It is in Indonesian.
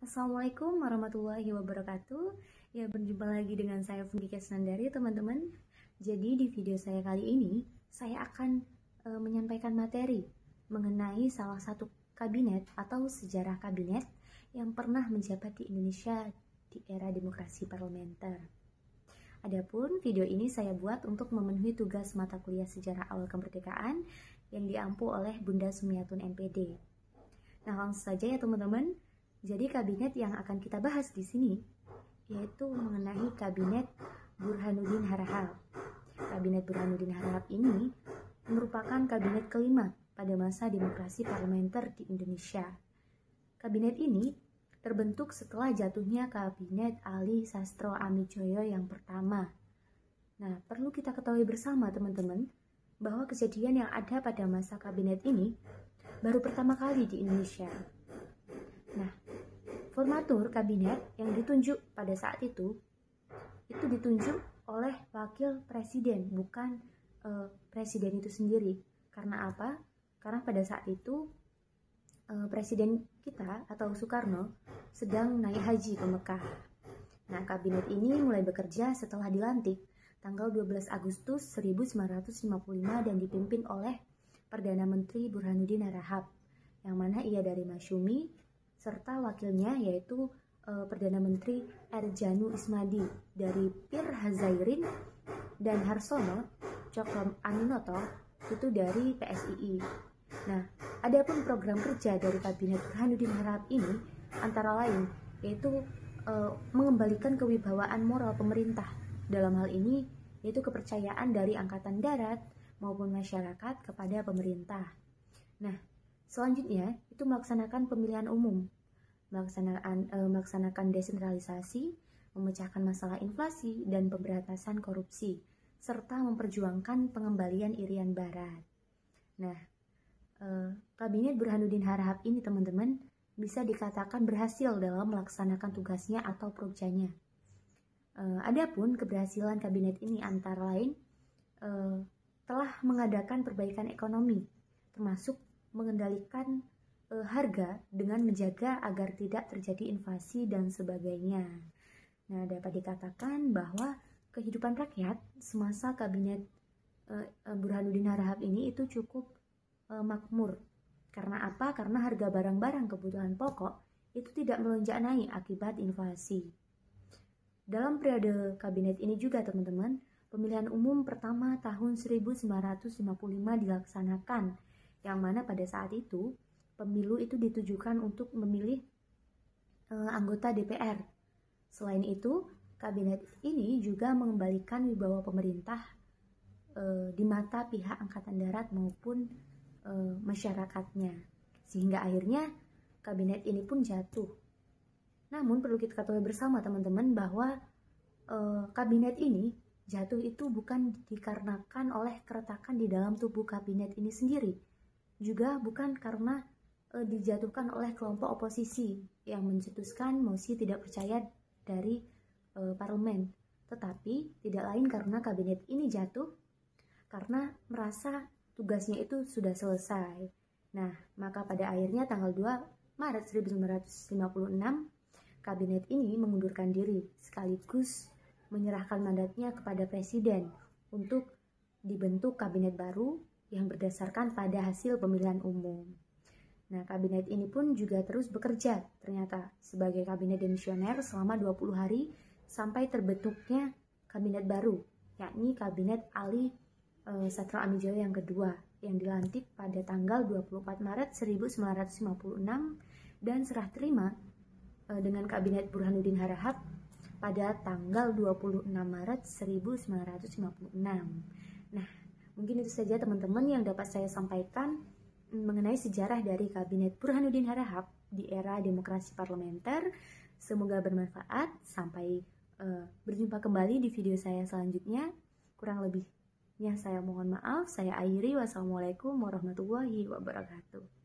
Assalamualaikum warahmatullahi wabarakatuh. Ya, berjumpa lagi dengan saya Fundika Sandari, teman-teman. Jadi di video saya kali ini, saya akan menyampaikan materi mengenai salah satu kabinet atau sejarah kabinet yang pernah menjabat di Indonesia di era demokrasi parlementer. Adapun video ini saya buat untuk memenuhi tugas mata kuliah sejarah awal kemerdekaan yang diampu oleh Bunda Sumiatun MPD. Nah, langsung saja ya teman-teman. Jadi kabinet yang akan kita bahas di sini yaitu mengenai kabinet Burhanuddin Harahap. Kabinet Burhanuddin Harahap ini merupakan kabinet kelima pada masa demokrasi parlementer di Indonesia. Kabinet ini terbentuk setelah jatuhnya kabinet Ali Sastro Amijoyo yang pertama. Nah, perlu kita ketahui bersama teman-teman bahwa kejadian yang ada pada masa kabinet ini baru pertama kali di Indonesia. Nah, formatur kabinet yang ditunjuk pada saat itu ditunjuk oleh wakil presiden, bukan presiden itu sendiri. Karena apa? Karena pada saat itu presiden kita atau Soekarno sedang naik haji ke Mekah. Nah, kabinet ini mulai bekerja setelah dilantik tanggal 12 Agustus 1955 dan dipimpin oleh Perdana Menteri Burhanuddin Harahap, yang mana ia dari Masyumi, serta wakilnya yaitu Perdana Menteri Erjanu Ismadi dari Pir Hazairin dan Harsono Cokro Aminoto itu dari PSII. Nah, adapun program kerja dari Kabinet Burhanuddin Harahap ini antara lain yaitu mengembalikan kewibawaan moral pemerintah. Dalam hal ini yaitu kepercayaan dari Angkatan Darat maupun masyarakat kepada pemerintah. Nah, selanjutnya itu melaksanakan pemilihan umum, melaksanakan desentralisasi, memecahkan masalah inflasi dan pemberantasan korupsi, serta memperjuangkan pengembalian Irian Barat. Nah, Kabinet Burhanuddin Harahap ini teman-teman bisa dikatakan berhasil dalam melaksanakan tugasnya atau prokerjanya. Adapun keberhasilan kabinet ini antara lain telah mengadakan perbaikan ekonomi, termasuk mengendalikan harga dengan menjaga agar tidak terjadi inflasi dan sebagainya. Nah, dapat dikatakan bahwa kehidupan rakyat semasa kabinet Burhanuddin Harahap ini itu cukup makmur. Karena apa? Karena harga barang-barang kebutuhan pokok itu tidak melonjak naik akibat inflasi. Dalam periode kabinet ini juga teman-teman, pemilihan umum pertama tahun 1955 dilaksanakan, yang mana pada saat itu pemilu itu ditujukan untuk memilih anggota DPR. Selain itu, kabinet ini juga mengembalikan wibawa pemerintah di mata pihak Angkatan Darat maupun masyarakatnya, sehingga akhirnya kabinet ini pun jatuh. Namun perlu kita ketahui bersama teman-teman bahwa kabinet ini jatuh itu bukan dikarenakan oleh keretakan di dalam tubuh kabinet ini sendiri, juga bukan karena dijatuhkan oleh kelompok oposisi yang mencetuskan mosi tidak percaya dari parlemen, tetapi tidak lain karena kabinet ini jatuh karena merasa tugasnya itu sudah selesai. Nah, maka pada akhirnya tanggal 2 Maret 1956 kabinet ini mengundurkan diri sekaligus menyerahkan mandatnya kepada presiden untuk dibentuk kabinet baru yang berdasarkan pada hasil pemilihan umum. Nah, kabinet ini pun juga terus bekerja ternyata sebagai kabinet demisioner selama 20 hari sampai terbentuknya kabinet baru, yakni kabinet Ali Sastro Amijoyo yang kedua yang dilantik pada tanggal 24 Maret 1956 dan serah terima dengan kabinet Burhanuddin Harahap pada tanggal 26 Maret 1956. Nah, mungkin itu saja teman-teman yang dapat saya sampaikan mengenai sejarah dari kabinet Burhanuddin Harahap di era demokrasi parlementer. Semoga bermanfaat. Sampai berjumpa kembali di video saya selanjutnya. Kurang lebihnya saya mohon maaf. Saya akhiri. Wassalamualaikum warahmatullahi wabarakatuh.